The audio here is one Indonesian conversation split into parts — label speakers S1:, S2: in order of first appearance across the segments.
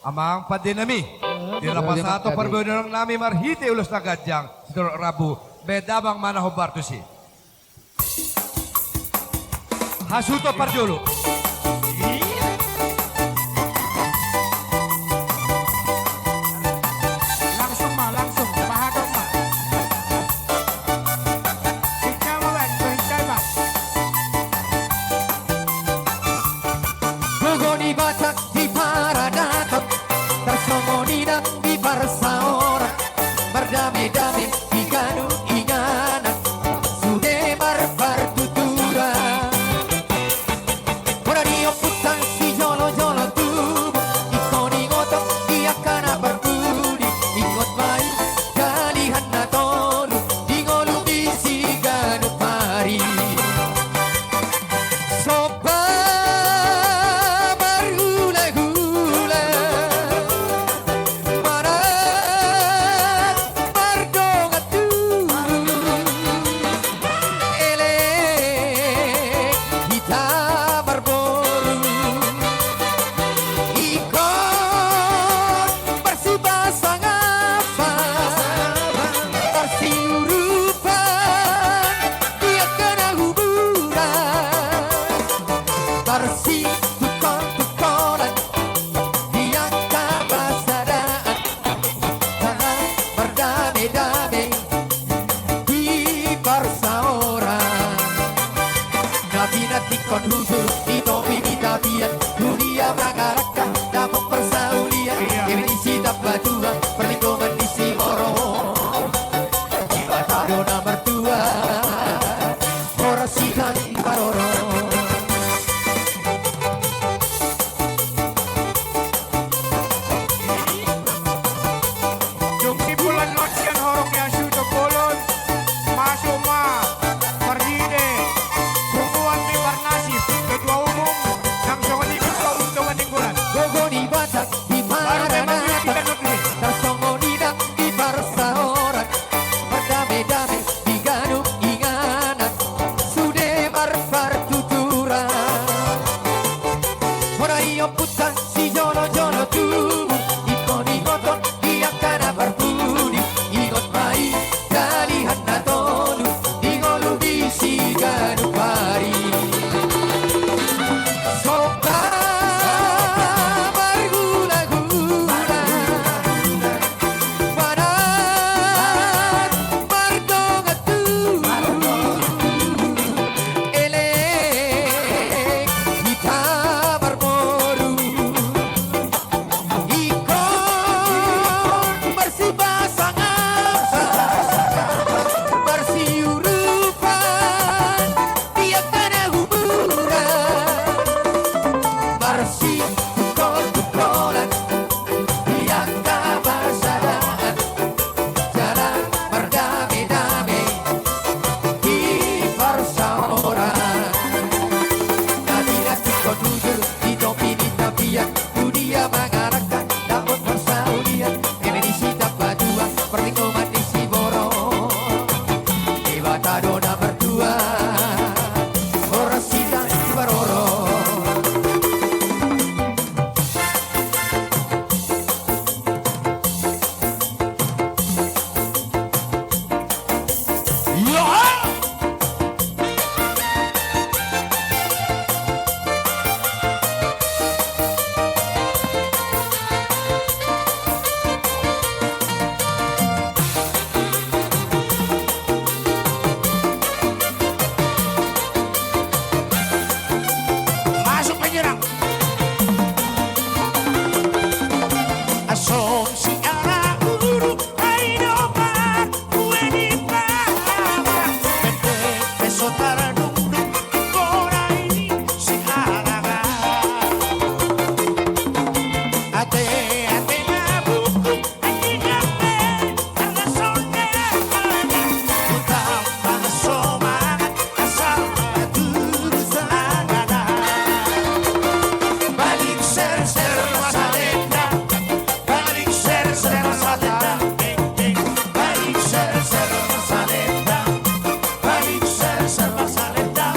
S1: Amang padinami. Di lapas satu perbedaan nami marhiti ulus nagajang. Sitor Rabu. Bedabang mana hobartusi. Hasuto Parjolo.
S2: Langsung mah, langsung. Bahadong mah. Hingga mawan, hingga mah.
S3: Bogoni Batak di Paradatot, tersongoni dan di Parsaora, berdamai-damai di Kanu Inganan, sudah barbar tutura. Radio putang si jolo-jolo tubuh, ikoni ngotok dia kana berbudi, ikut baik kalihan na tolu, di ngolu isi Kanu pari. Sopa bergula-gula, marat berdongat elek kita berboru, ikon bersibasang apa, bersiurupan dia kena kuburan, tukon-tukonan dia kabasadaan, tangan berdamai-damai di persaoran. Nabi nanti kon huzur di topi di tabiat, dunia berangarakan dapat persaulian, definisi dapat dua perlindungan di Simoro, jiwa tado nomor dua, orasikan paroro.
S2: Yung sipulan lotyan horong yang sudah kolon. Masuk mah. Perdide. Perempuan di Barnasif. Ketua umum. Langsung ikut keuntungan lingkungan.
S3: Bogoni Batak di
S2: Baru memang kita
S3: Paradatot,
S2: negeri.
S3: tersongoni dan di Parsaoran, berdamai-damai di Ganu Inganan, sudah barbar tuturan. Radio putang si jolo-jolo tubuh, ikoni ngotot dia kana berbudi, ikut baik kalihan na tolu, di ngolu bisi Ganu pari. Sopa bergula-gula, marat berdongat elek kita berboru, ikon bersibasang apa, bersiurupan dia kena kuburan, bersih tukol-tukolan dia kabasadaan, jalan berdamai-damai di persaoran. Nabi-nabi kon huzur di topi di tabiat, dunia mengarahkan dapat persaulian, definisi dapat dua perlindungan di Siboro, jiwa tado nomor dua, orasikan paroro.
S2: Masuk penyerang. Asom si ara uru ai domar kueni pama pente pesotara dundu kora ini si araga ate ate nabuku anjinga pe ala sonde ala utang pansoman asal atur sanada balik ser masaleta, balik ser masaleta, balik ser masaleta, balik ser masaleta,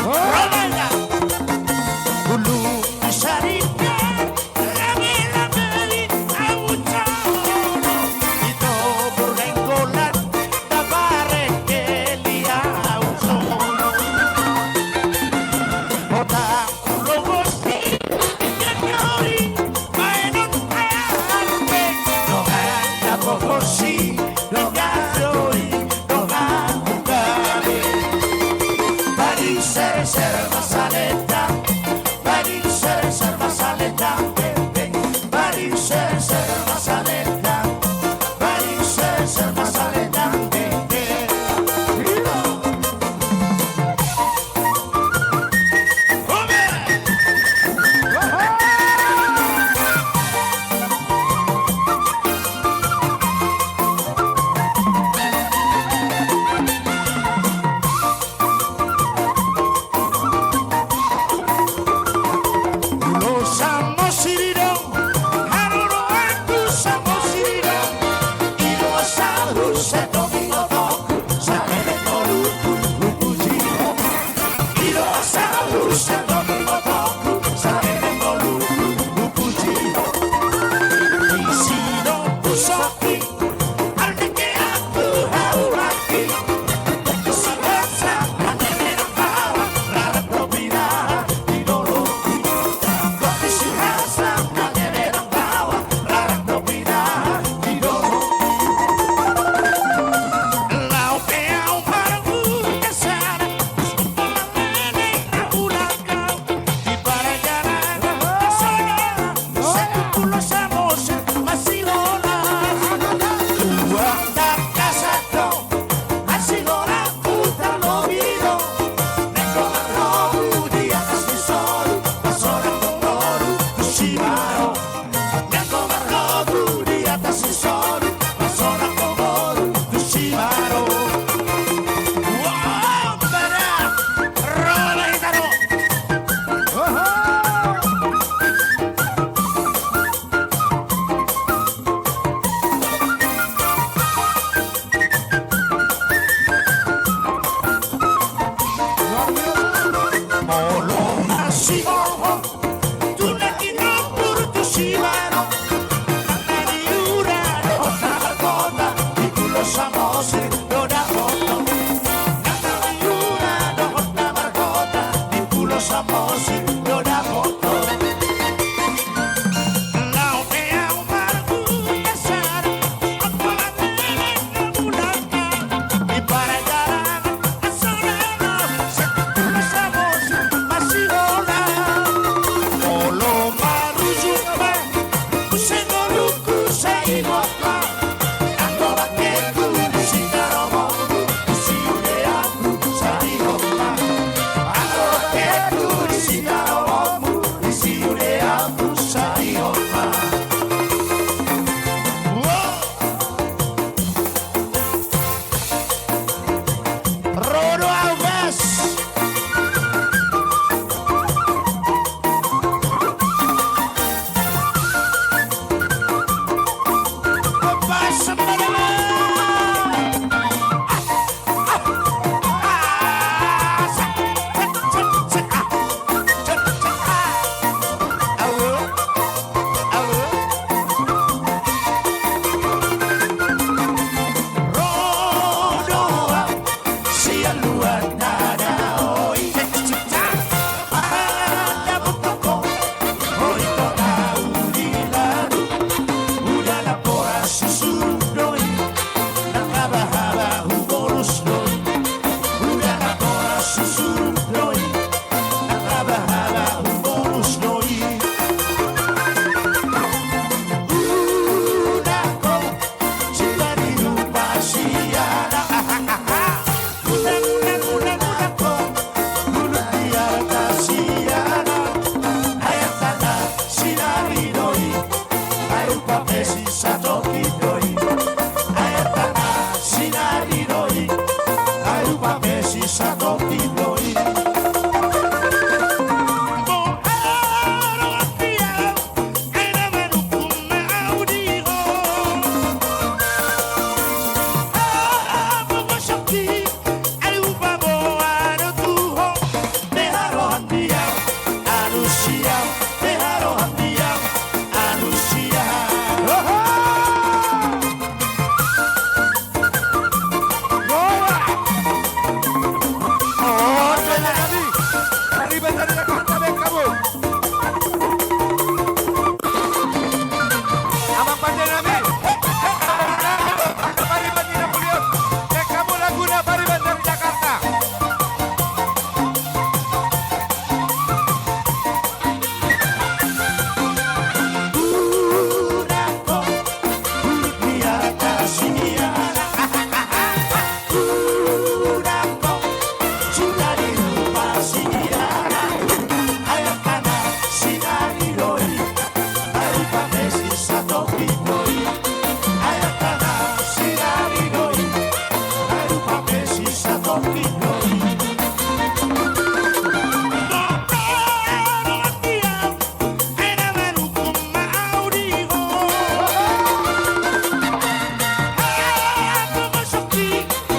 S2: Romana, ulu sarita,
S3: rupa pesi sato kidoi ayatana sinari doi rupa pesi sato kidoi
S1: Arriba dari Jakarta, Bek, kamu. Abang Pandai Nabi. Pariban di Napoleon. Bek, kamu Laguna, Pariban dari Jakarta.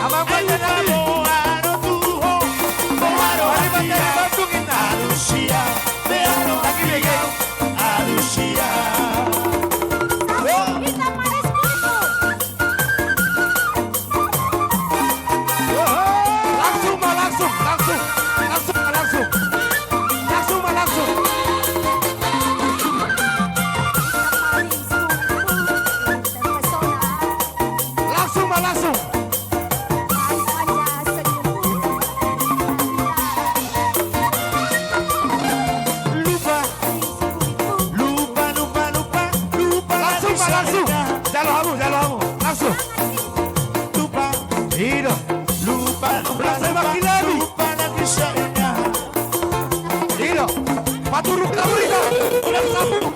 S1: Abang Pandai Nabi. Pariban dari Bandung, Inna. Lagi, Bek.
S4: Kita manis gitu.
S1: Langsung, Ma, langsung. Langsung, Ma, langsung. Langsung, Ma, langsung.
S4: Paling sungguh terpesona.
S1: Langsung, Ma, langsung.
S4: Rasanya senyummu
S1: Langsung, Ma, langsung. Jalo kamu. Langsung. Hidup. Langsung makin lagi. Hidup. Paturuk kamu, Rika. Udah sambung.